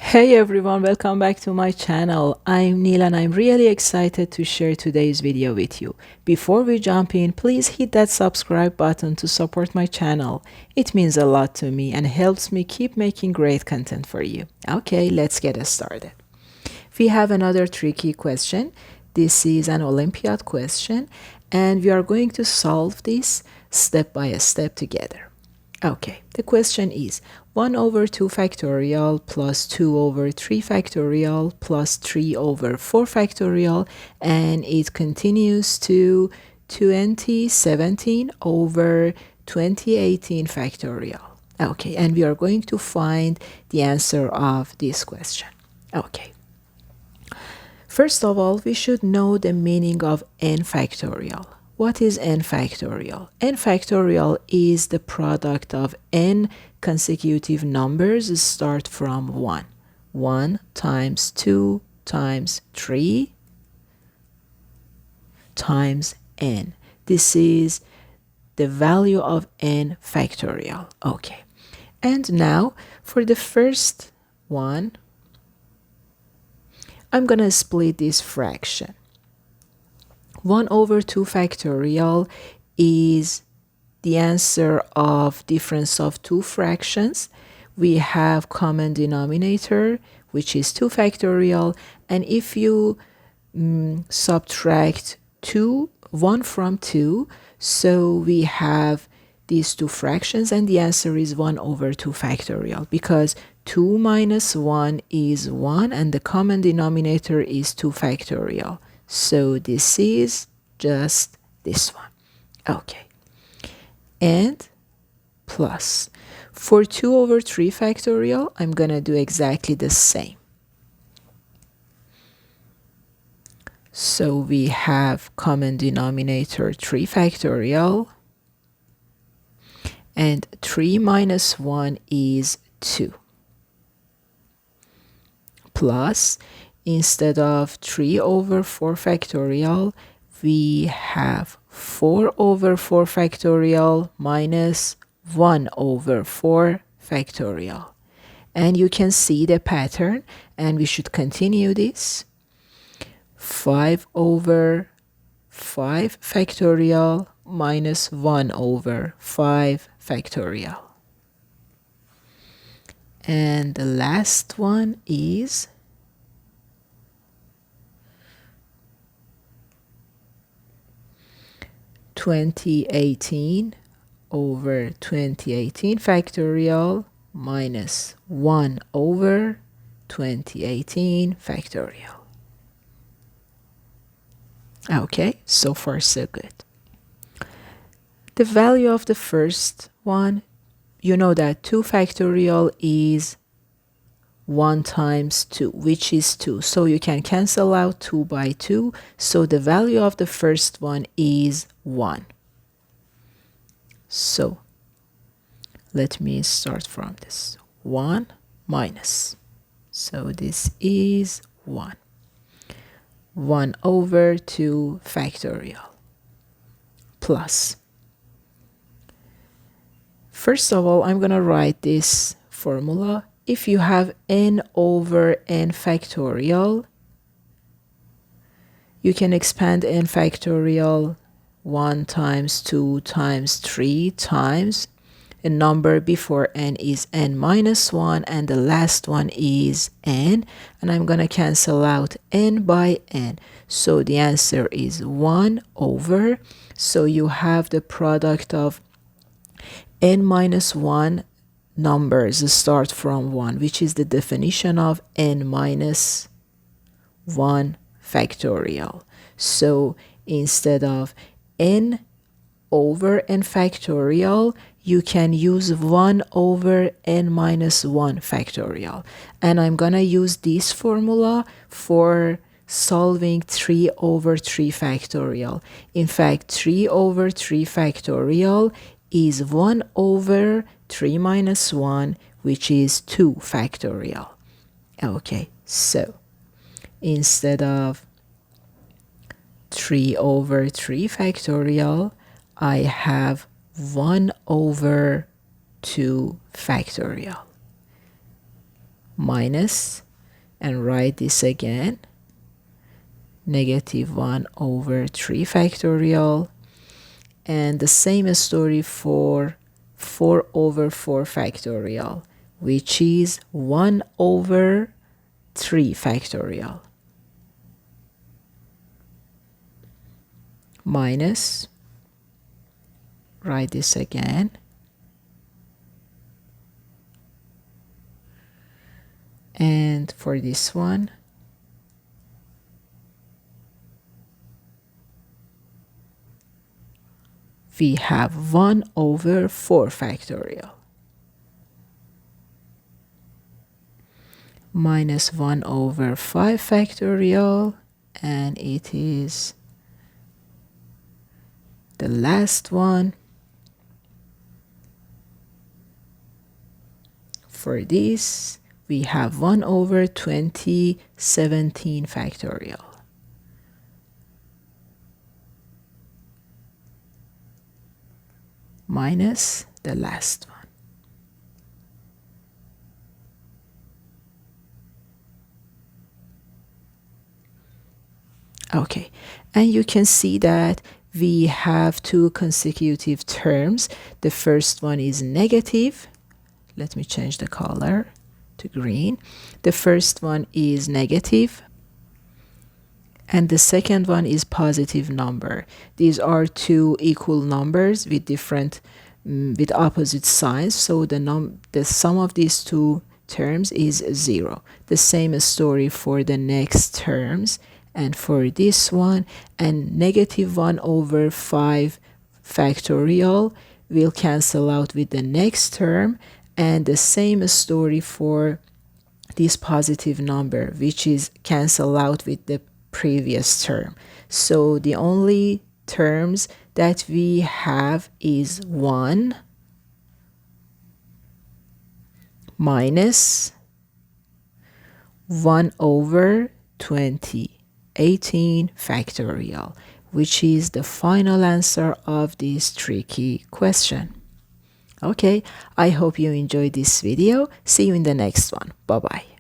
Hey everyone, welcome back to my channel. I'm Neil and I'm really excited to share today's video with you. Before we jump in, please hit that subscribe button to support my channel. It means a lot to me and helps me keep making great content for you. Okay, let's get started. We have another tricky question. This is an Olympiad question and we are going to solve this step by step together. Okay, the question is 1 over 2 factorial plus 2 over 3 factorial plus 3 over 4 factorial, and it continues to 2017 over 2018 factorial. Okay, and we are going to find the answer of this question. Okay. First of all, we should know the meaning of n factorial. What is n factorial? N factorial is the product of n consecutive numbers start from 1. 1 times 2 times 3 times n. This is the value of n factorial. Okay. And now for the first one, I'm going to split this fraction. 1 over 2 factorial is the answer of difference of two fractions. We have common denominator, which is 2 factorial, and if you subtract 1 from 2, so we have these two fractions, and the answer is 1 over 2 factorial, because 2 minus 1 is 1, and the common denominator is 2 factorial. So this is just this one. Okay. And plus. For 2 over 3 factorial, I'm going to do exactly the same. So we have common denominator 3 factorial. And 3 minus 1 is 2. Plus, instead of 3 over 4 factorial, we have 4 over 4 factorial minus 1 over 4 factorial. And you can see the pattern, and we should continue this. 5 over 5 factorial minus 1 over 5 factorial. And the last one is 2018 over 2018 factorial minus 1 over 2018 factorial. Okay, so far so good. The value of the first one, you know that 2 factorial is 1 times 2, which is 2. So you can cancel out 2 by 2. So the value of the first one is 1. So let me start from this. 1 minus. So this is 1. 1 over 2 factorial. Plus. First of all, I'm going to write this formula. If you have n over n factorial, you can expand n factorial 1 times 2 times 3 times a number before n is n minus 1, and the last one is n, and I'm going to cancel out n by n. So the answer is 1 over, so you have the product of n minus 1 numbers start from 1, which is the definition of n minus 1 factorial. So instead of n over n factorial, you can use 1 over n minus 1 factorial. And I'm going to use this formula for solving 3 over 3 factorial. In fact, 3 over 3 factorial is 1 over 3 minus 1, which is 2 factorial. Okay, so instead of 3 over 3 factorial, I have 1 over 2 factorial. minus, and write this again, negative 1 over 3 factorial. And the same story for 4 over 4 factorial, which is 1 over 3 factorial, minus, write this again, and for this one, we have 1 over 4 factorial, minus 1 over 5 factorial, and it is the last one. For this, we have 1 over 2017 factorial, minus the last one. Okay, and you can see that we have two consecutive terms. The first one is negative. Let me change the color to green. The first one is negative, and the second one is positive number. These are two equal numbers with different with opposite signs, so the sum of these two terms is 0. The same story for the next terms, and for this one, and negative 1 over 5 factorial will cancel out with the next term, and the same story for this positive number, which is cancel out with the previous term. So the only terms that we have is 1 minus 1 over 2018 factorial, which is the final answer of this tricky question. Okay, I hope you enjoyed this video. See you in the next one. Bye-bye.